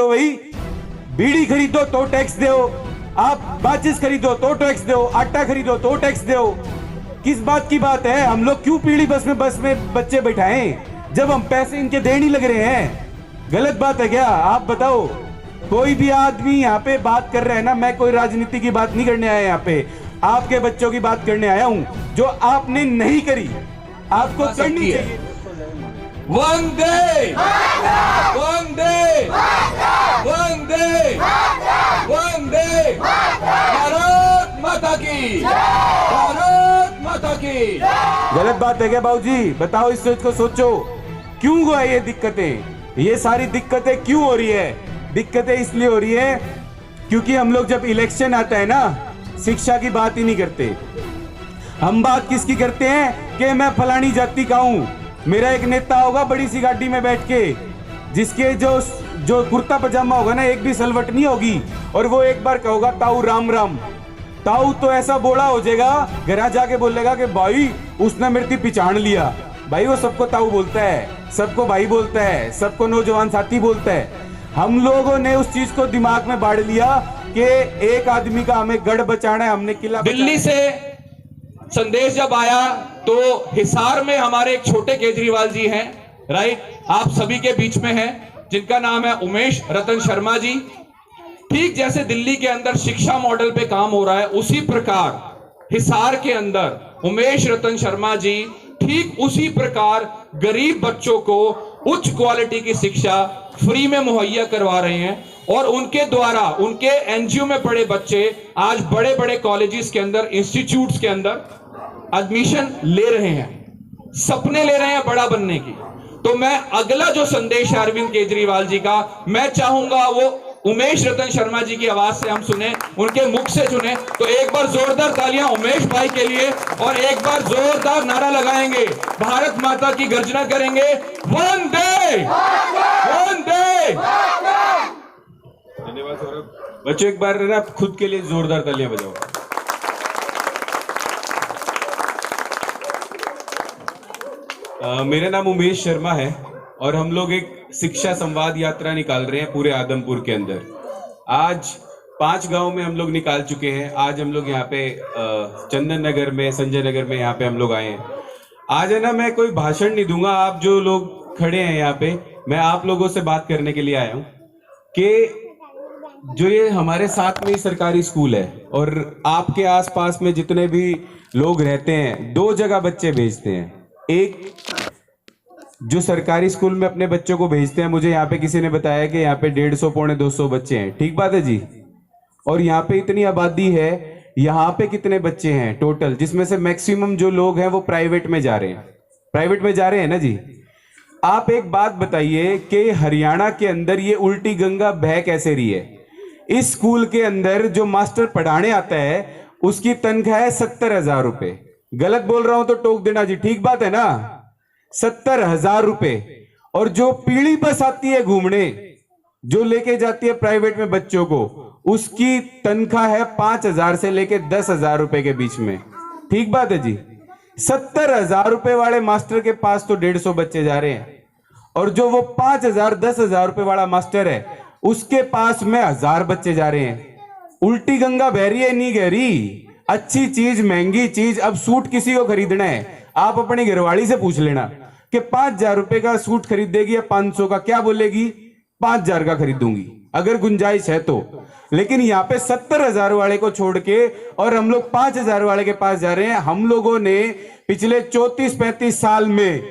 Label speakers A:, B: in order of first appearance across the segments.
A: करो भाई। बीड़ी खरीदो तो टैक्स दो, आप माचिस खरीदो तो टैक्स दो, आटा खरीदो तो टैक्स दो। किस बात की बात है? हम लोग क्यों पीढ़ी बस में बच्चे बैठाएं जब हम पैसे इनके देने लग रहे हैं? गलत बात है क्या? आप बताओ। कोई भी आदमी यहाँ पे बात कर रहा है ना, मैं कोई राजनीति की बात नहीं करने आया यहाँ पे, आपके बच्चों की बात करने आया हूँ जो आपने नहीं करी, आपको करनी चाहिए।
B: वंदे वंदे वंदे वंदे भारत माता की, भारत माता की।
A: गलत बात है क्या बाबूजी? बताओ, इस सोच को सोचो, क्यों हुआ ये दिक्कतें? ये सारी दिक्कतें क्यों हो रही है? दिक्कतें इसलिए हो रही है क्योंकि हम लोग जब इलेक्शन आता है ना, शिक्षा की बात ही नहीं करते। हम बात किसकी करते हैं कि मैं फलानी जाति का हूं, मेरा एक नेता होगा बड़ी सी गाड़ी में बैठ के, जिसके जो कुर्ता पजामा होगा ना, एक भी सलवट नहीं होगी, और वो एक बार कहोगा ताऊ राम राम। ताऊ तो ऐसा बोला हो जाएगा, घर जाके बोलेगा कि भाई उसने मेरी पहचान लिया। भाई वो सबको ताऊ बोलता है, सबको भाई बोलता है, सबको नौजवान साथी बोलता है। हम लोगों ने उस चीज को दिमाग में बांध लिया कि एक आदमी का हमें गढ़ बचाना है, हमने किला।
B: दिल्ली से संदेश जब आया तो हिसार में हमारे एक छोटे केजरीवाल जी हैं, राइट, आप सभी के बीच में हैं, जिनका नाम है उमेश रतन शर्मा जी। ठीक जैसे दिल्ली के अंदर शिक्षा मॉडल पे काम हो रहा है, उसी प्रकार हिसार के अंदर उमेश रतन शर्मा जी ठीक उसी प्रकार गरीब बच्चों को उच्च क्वालिटी की शिक्षा फ्री में मुहैया करवा रहे हैं, और उनके द्वारा उनके एनजीओ में पढ़े बच्चे आज बड़े बड़े कॉलेजेस के अंदर, इंस्टीट्यूट्स के अंदर एडमिशन ले रहे हैं, सपने ले रहे हैं बड़ा बनने की। तो मैं अगला जो संदेश है अरविंद केजरीवाल जी का, मैं चाहूंगा वो उमेश रतन शर्मा जी की आवाज से हम सुने, उनके मुख से सुने। तो एक बार जोरदार तालियां उमेश भाई के लिए, और एक बार जोरदार नारा लगाएंगे, भारत माता की गर्जना करेंगे, वंदे वंदे।
A: धन्यवाद सौरभ। बच्चों एक बार ना खुद के लिए जोरदार तालियां बजाओ। मेरा नाम उमेश शर्मा है और हम लोग एक शिक्षा संवाद यात्रा निकाल रहे हैं पूरे आदमपुर के अंदर। आज 5 गांव में हम लोग निकाल चुके हैं। आज हम लोग यहाँ पे चंदन नगर में, संजय नगर में यहाँ पे हम लोग आए हैं। आज है ना, मैं कोई भाषण नहीं दूंगा, आप जो लोग खड़े हैं यहाँ पे, मैं आप लोगों से बात करने के लिए आया हूँ कि जो ये हमारे साथ में सरकारी स्कूल है और आपके आसपास में जितने भी लोग रहते हैं, 2 जगह बच्चे भेजते हैं। एक जो सरकारी स्कूल में अपने बच्चों को भेजते हैं, मुझे यहाँ पे किसी ने बताया कि यहाँ पे 150 पौने 200 बच्चे हैं, ठीक बात है जी। और यहाँ पे इतनी आबादी है, यहाँ पे कितने बच्चे हैं टोटल, जिसमें से मैक्सिमम जो लोग हैं वो प्राइवेट में जा रहे हैं, प्राइवेट में जा रहे हैं ना जी। आप एक बात बताइए कि हरियाणा के अंदर ये उल्टी गंगा बह कैसे रही है? इस स्कूल के अंदर जो मास्टर पढ़ाने आता है उसकी तनख्वाह है 70,000 रुपए। गलत बोल रहा हूं तो टोक देना जी, ठीक बात है ना? 70,000 रुपए। और जो पीढ़ी बस आती है घूमने, जो लेके जाती है प्राइवेट में बच्चों को, उसकी तनख्वाह है 5,000 से लेके 10,000 रुपए के बीच में, ठीक बात है जी। 70,000 रुपए वाले मास्टर के पास तो 150 बच्चे जा रहे हैं, और जो वो 5,000 10,000 रुपए वाला मास्टर है उसके पास में 1000 बच्चे जा रहे हैं। उल्टी गंगा बह रही है, नहीं गहरी। अच्छी चीज, महंगी चीज। अब सूट किसी को खरीदना है, आप अपनी घरवाली से पूछ लेना कि 5,000 रुपए का सूट खरीदेगी या 500 का, क्या बोलेगी? 5,000 का खरीदूंगी, अगर गुंजाइश है तो। लेकिन यहाँ पे 70,000 वाले को छोड़ के और हम लोग 5,000 वाले के पास जा रहे हैं। हम लोगों ने पिछले 34-35 साल में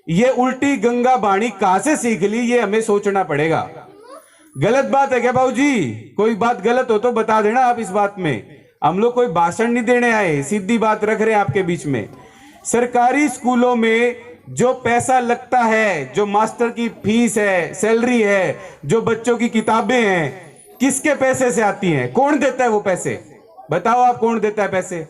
A: ये उल्टी गंगा बाणी कहां से सीख ली, ये हमें सोचना पड़ेगा। गलत बात है क्या बाबूजी? कोई बात गलत हो तो बता देना आप इस बात में। हम लोग कोई भाषण नहीं देने आए, सीधी बात रख रहे हैं आपके बीच में। सरकारी स्कूलों में जो पैसा लगता है, जो मास्टर की फीस है, सैलरी है, जो बच्चों की किताबें हैं, किसके पैसे से आती हैं? कौन देता है वो पैसे? बताओ आप, कौन देता है पैसे?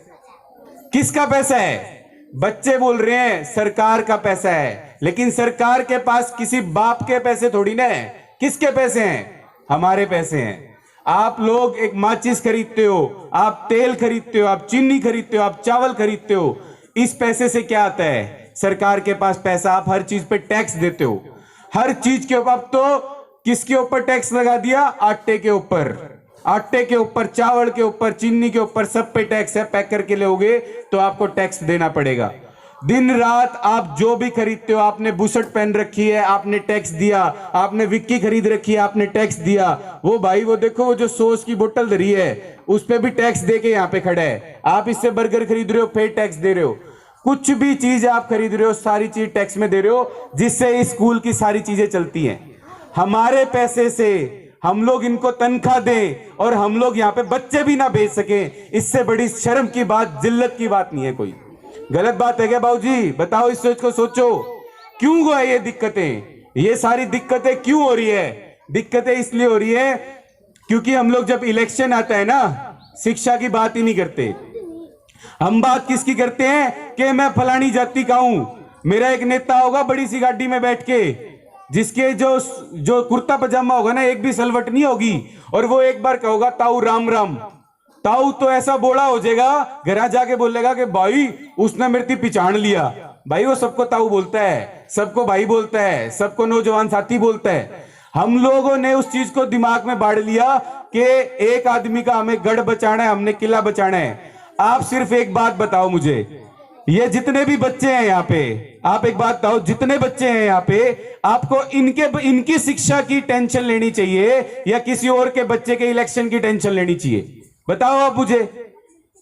A: किसका पैसा है? बच्चे बोल रहे हैं सरकार का पैसा है, लेकिन सरकार के पास किसी बाप के पैसे थोड़ी ना है। किसके पैसे हैं? हमारे पैसे हैं। आप लोग एक माचिस खरीदते हो, आप तेल खरीदते हो, आप चीनी खरीदते हो, आप चावल खरीदते हो, इस पैसे से क्या आता है? सरकार के पास पैसा, आप हर चीज पे टैक्स देते हो, हर चीज के ऊपर। अब तो
C: किसके ऊपर टैक्स लगा दिया? आटे के ऊपर, आटे के ऊपर, चावल के ऊपर, चीनी के ऊपर, सब पे टैक्स है। पैक करके लोगे तो आपको टैक्स देना पड़ेगा। दिन रात आप जो भी खरीदते हो, आपने बुशर्ट पहन रखी है, आपने टैक्स दिया, आपने विक्की खरीद रखी है, आपने टैक्स दिया। वो भाई वो देखो, वो जो सॉस की बोतल धरी है उस पे भी टैक्स दे के यहाँ पे खड़ा है। आप इससे बर्गर खरीद रहे हो, फिर टैक्स दे रहे हो। कुछ भी चीज आप खरीद रहे हो, सारी चीज टैक्स में दे रहे हो, जिससे इस स्कूल की सारी चीजें चलती हैं। हमारे पैसे से हम लोग इनको तनख्वाह दें और हम लोग यहाँ पे बच्चे भी ना भेज सके, इससे बड़ी शर्म की बात, जिल्लत की बात नहीं है कोई। गलत बात है क्या बाबूजी? बताओ, इस सोच को सोचो, क्यों हुआ ये दिक्कतें? ये सारी दिक्कतें क्यों हो रही है? दिक्कतें इसलिए हो रही है क्योंकि हम लोग जब इलेक्शन आता है ना, शिक्षा की बात ही नहीं करते। हम बात किसकी करते हैं कि मैं फलानी जाति का हूं, मेरा एक नेता होगा बड़ी सी गाड़ी में बैठ के, जिसके जो कुर्ता पजामा होगा ना, एक भी सलवट नहीं होगी, और वो एक बार कहोगा ताऊ राम राम। ताऊ तो ऐसा बोला हो जाएगा, घर जाके बोलेगा कि भाई उसने मेरी पहचान लिया। भाई वो सबको ताऊ बोलता है, सबको भाई बोलता है, सबको नौजवान साथी बोलता है। हम लोगों ने उस चीज को दिमाग में बांध लिया कि एक आदमी का हमें गढ़ बचाना है, हमने किला बचाना है। आप सिर्फ एक बात बताओ मुझे, ये जितने भी बच्चे हैं यहाँ पे, आप एक बात बताओ, जितने बच्चे हैं यहाँ पे, आपको इनकी शिक्षा की टेंशन लेनी चाहिए या किसी और के बच्चे के इलेक्शन की टेंशन लेनी चाहिए? बताओ आप मुझे,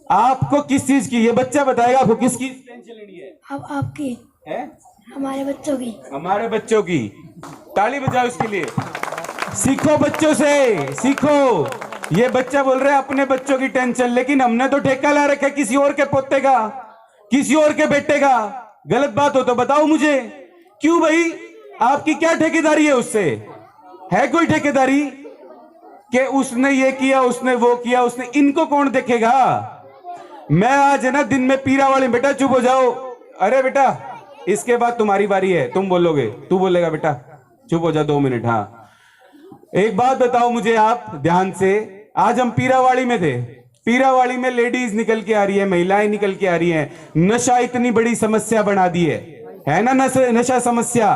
C: आपको किस चीज की? ये बच्चा बताएगा आपको किस की टेंशन लेनी है?
D: अब आपकी
C: है?
D: हमारे बच्चों की।
C: हमारे बच्चों की। ताली बजाओ इसके लिए। सीखो बच्चों से, सीखो। ये बच्चा बोल रहे हैं अपने बच्चों की टेंशन, लेकिन हमने तो ठेका ला रखा है किसी और के पोते का, किसी और के बेटे का। गलत बात हो तो बताओ मुझे, क्यों भाई? आपकी क्या ठेकेदारी है उससे? है कोई ठेकेदारी कि उसने ये किया, उसने वो किया, उसने? इनको कौन देखेगा? मैं आज है ना दिन में पीरा वाली, बेटा चुप हो जाओ। अरे बेटा, इसके बाद तुम्हारी बारी है, तुम बोलोगे, तू बोलेगा बेटा चुप हो जा 2 मिनट। हाँ, एक बात बताओ मुझे आप ध्यान से। आज हम पीरावाड़ी में थे, पीरावाड़ी में लेडीज निकल के आ रही है, महिलाएं निकल के आ रही हैं। नशा इतनी बड़ी समस्या बना दी है ना? नशा समस्या।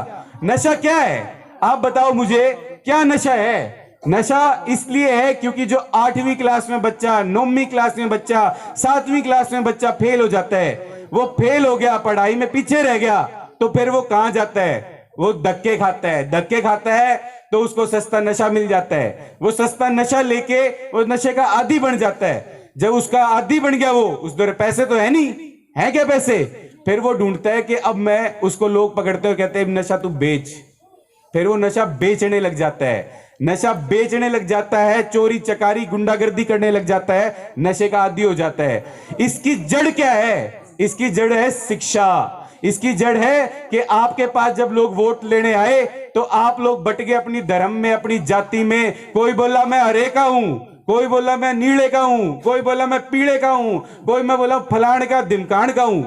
C: नशा क्या है आप बताओ मुझे, क्या नशा है? नशा इसलिए है क्योंकि जो 8वीं क्लास में बच्चा, 9वीं क्लास में बच्चा, 7वीं क्लास में बच्चा फेल हो जाता है, वो फेल हो गया, पढ़ाई में पीछे रह गया, तो फिर वो कहां जाता है? वो धक्के खाता है। धक्के खाता है तो उसको सस्ता नशा मिल जाता है। वो सस्ता नशा लेके वो नशे का आदी बन जाता है। जब उसका आदी बन गया, वो उस दौर पैसे तो है नहीं, है क्या पैसे? फिर वो ढूंढता है कि अब मैं, उसको लोग पकड़ते हो, कहते हैं नशा तू बेच। फिर वो नशा बेचने लग जाता है, नशा बेचने लग जाता है, चोरी चकारी गुंडागर्दी करने लग जाता है, नशे का आदी हो जाता है। इसकी जड़ क्या है? इसकी जड़ है शिक्षा। इसकी जड़ है कि आपके पास जब लोग वोट लेने आए तो आप लोग बट गए अपनी धर्म में, अपनी जाति में। कोई बोला मैं हरे का हूं, कोई बोला मैं नीले का हूं, कोई बोला मैं पीले का हूं, कोई मैं बोला फलाण का दिमकाण का हूं।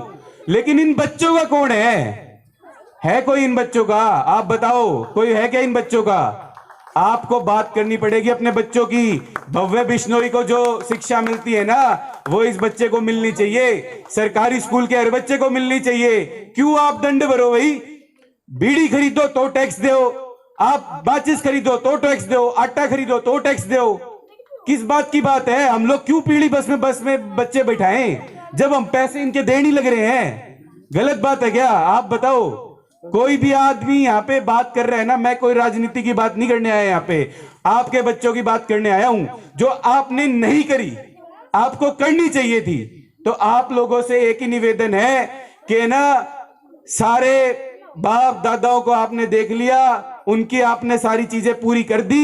C: लेकिन इन बच्चों का कौन है कोई इन बच्चों का? आप बताओ, कोई है क्या इन बच्चों का? आपको बात करनी पड़ेगी अपने बच्चों की। भव्य बिश्नोई को जो शिक्षा मिलती है ना, वो इस बच्चे को मिलनी चाहिए, सरकारी स्कूल के हर बच्चे को मिलनी चाहिए। क्यों आप दंड भरो भाई? बीड़ी खरीदो तो टैक्स दो, आप माचिस खरीदो तो टैक्स दो, आटा खरीदो तो टैक्स दो। किस बात की बात है? हम लोग क्यों पीढ़ी बस में बच्चे बैठाएं जब हम पैसे इनके देने लग रहे हैं? गलत बात है क्या? आप बताओ। कोई भी आदमी यहाँ पे बात कर रहा है ना, मैं कोई राजनीति की बात नहीं करने आया, यहाँ पे आपके बच्चों की बात करने आया हूं, जो आपने नहीं करी, आपको करनी चाहिए थी। तो आप लोगों से एक ही निवेदन है कि ना, सारे बाप दादाओं को आपने देख लिया, उनकी आपने सारी चीजें पूरी कर दी,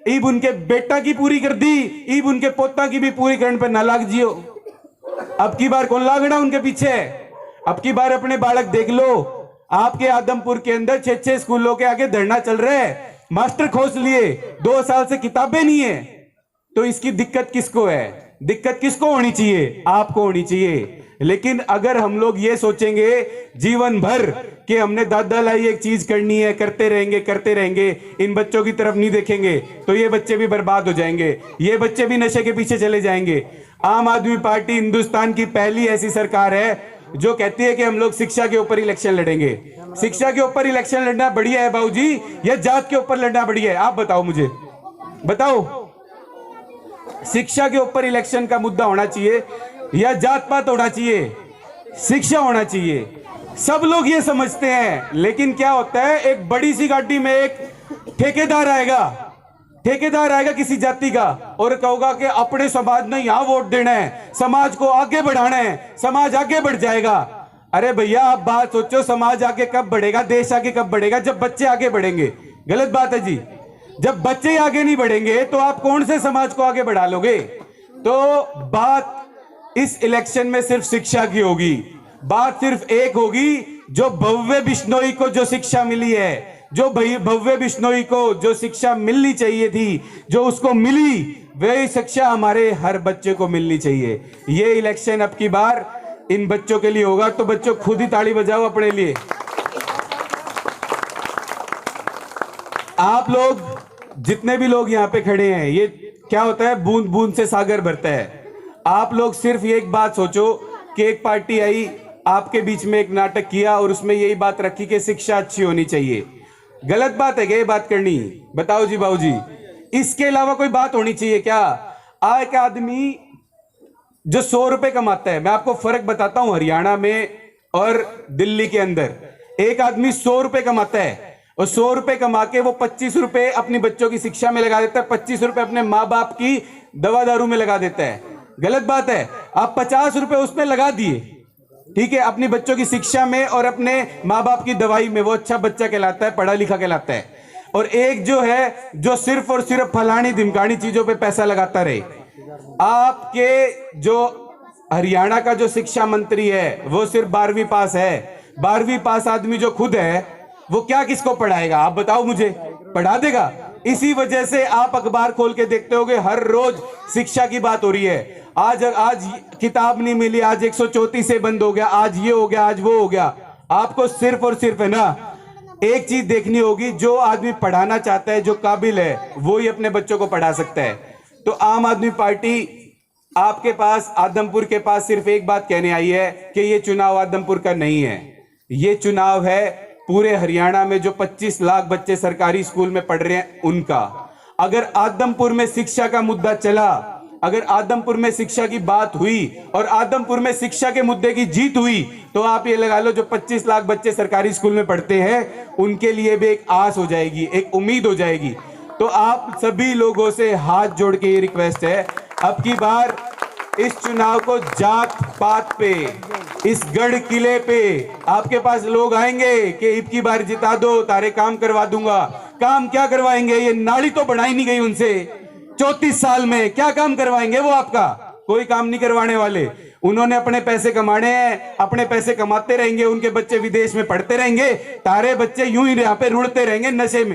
C: ईब उनके बेटा की पूरी कर दी, ईब उनके पोता की भी पूरी करने पर ना लाग जियो। अब की बार कौन लागना उनके पीछे? अब की बार अपने बालक देख लो। आपके आदमपुर के अंदर 6-6 स्कूलों के आगे धरना चल रहा है, मास्टर खोज लिए, 2 साल से किताबें नहीं है। तो इसकी दिक्कत किसको है? दिक्कत किसको होनी चाहिए? आपको होनी चाहिए। लेकिन अगर हम लोग ये सोचेंगे जीवन भर कि हमने दादा लाई एक चीज करनी है, करते रहेंगे, इन बच्चों की तरफ नहीं देखेंगे, तो ये बच्चे भी बर्बाद हो जाएंगे, ये बच्चे भी नशे के पीछे चले जाएंगे। आम आदमी पार्टी हिंदुस्तान की पहली ऐसी सरकार है जो कहती है कि हम लोग शिक्षा के ऊपर इलेक्शन लड़ेंगे। शिक्षा के ऊपर इलेक्शन लड़ना बढ़िया है बाबूजी, या जात के ऊपर लड़ना बढ़िया है? आप बताओ मुझे, बताओ। शिक्षा के ऊपर इलेक्शन का मुद्दा होना चाहिए या जात पात होना चाहिए? शिक्षा होना चाहिए। सब लोग ये समझते हैं, लेकिन क्या होता है, एक बड़ी सी गाड़ी में एक ठेकेदार आएगा किसी जाति का और कहोगा कि अपने समाज ने यहां वोट देना है, समाज को आगे बढ़ाना है, समाज आगे बढ़ जाएगा। अरे भैया आप बात सोचो, समाज आगे कब बढ़ेगा, देश आगे कब बढ़ेगा? जब बच्चे आगे बढ़ेंगे। गलत बात है जी। जब बच्चे आगे नहीं बढ़ेंगे तो आप कौन से समाज को आगे बढ़ा लोगे? तो बात इस इलेक्शन में सिर्फ शिक्षा की होगी। बात सिर्फ एक होगी, जो भव्य बिश्नोई को जो शिक्षा मिली है, जो भव्य बिश्नोई को जो शिक्षा मिलनी चाहिए थी, जो उसको मिली, वही शिक्षा हमारे हर बच्चे को मिलनी चाहिए। ये इलेक्शन अब की बार इन बच्चों के लिए होगा, तो बच्चों खुद ही ताली बजाओ अपने लिए। आप लोग जितने भी लोग यहाँ पे खड़े हैं, ये क्या होता है, बूंद बूंद से सागर भरता है। आप लोग सिर्फ ये एक बात सोचो कि एक पार्टी आई, आपके बीच में एक नाटक किया और उसमें यही बात रखी कि शिक्षा अच्छी होनी चाहिए। गलत बात है क्या ये बात करनी? बताओ जी बाबूजी, इसके अलावा कोई बात होनी चाहिए क्या? एक आदमी जो 100 रुपए कमाता है, मैं आपको फर्क बताता हूं हरियाणा में और दिल्ली के अंदर। एक आदमी 100 रुपए कमाता है और 100 रुपए कमा के वो 25 रुपए अपनी बच्चों की शिक्षा में लगा देता है, 25 रुपए अपने माँ बाप की दवा दारू में लगा देता है। गलत बात है। आप 50 रुपए उसमें लगा दिए, ठीक है, अपनी बच्चों की शिक्षा में और अपने माँ बाप की दवाई में, वो अच्छा बच्चा कहलाता है, पढ़ा लिखा कहलाता है। और एक जो है, जो सिर्फ और सिर्फ फलानी धिमकानी चीजों पे पैसा लगाता रहे। आपके जो हरियाणा का जो शिक्षा मंत्री है वो सिर्फ 12वीं पास है। 12वीं पास आदमी जो खुद है वो क्या किसको पढ़ाएगा? आप बताओ मुझे, पढ़ा देगा? इसी वजह से आप अखबार खोल के देखते होगे, हर रोज शिक्षा की बात हो रही है। आज किताब नहीं मिली, आज 134 से बंद हो गया, आज ये हो गया, आज वो हो गया। आपको सिर्फ और सिर्फ है ना एक चीज देखनी होगी, जो आदमी पढ़ाना चाहता है, जो काबिल है, वो ही अपने बच्चों को पढ़ा सकता है। तो आम आदमी पार्टी आपके पास, आदमपुर के पास सिर्फ एक बात कहने आई है कि ये चुनाव आदमपुर का नहीं है, ये चुनाव है पूरे हरियाणा में जो 25 लाख बच्चे सरकारी स्कूल में पढ़ रहे हैं उनका। अगर आदमपुर में शिक्षा का मुद्दा चला, अगर आदमपुर में शिक्षा की बात हुई और आदमपुर में शिक्षा के मुद्दे की जीत हुई, तो आप ये लगा लो जो 25 लाख बच्चे सरकारी स्कूल में पढ़ते हैं उनके लिए भी एक आस हो जाएगी, एक उम्मीद हो जाएगी। तो आप सभी लोगों से हाथ जोड़ के ये रिक्वेस्ट है, अब की बार इस चुनाव को जात पात पे, इस गढ़ किले पे आपके पास लोग आएंगे कि इब की बार जिता दो, तारे काम करवा दूंगा। काम क्या करवाएंगे? ये नाली तो बनाई नहीं गई उनसे 34 साल में, क्या काम करवाएंगे वो आपका? कोई काम नहीं करवाने वाले। उन्होंने अपने पैसे कमाने हैं, अपने पैसे कमाते रहेंगे, उनके बच्चे विदेश में पढ़ते रहेंगे, तारे बच्चे यूं ही यहाँ पे रुड़ते रहेंगे नशे में।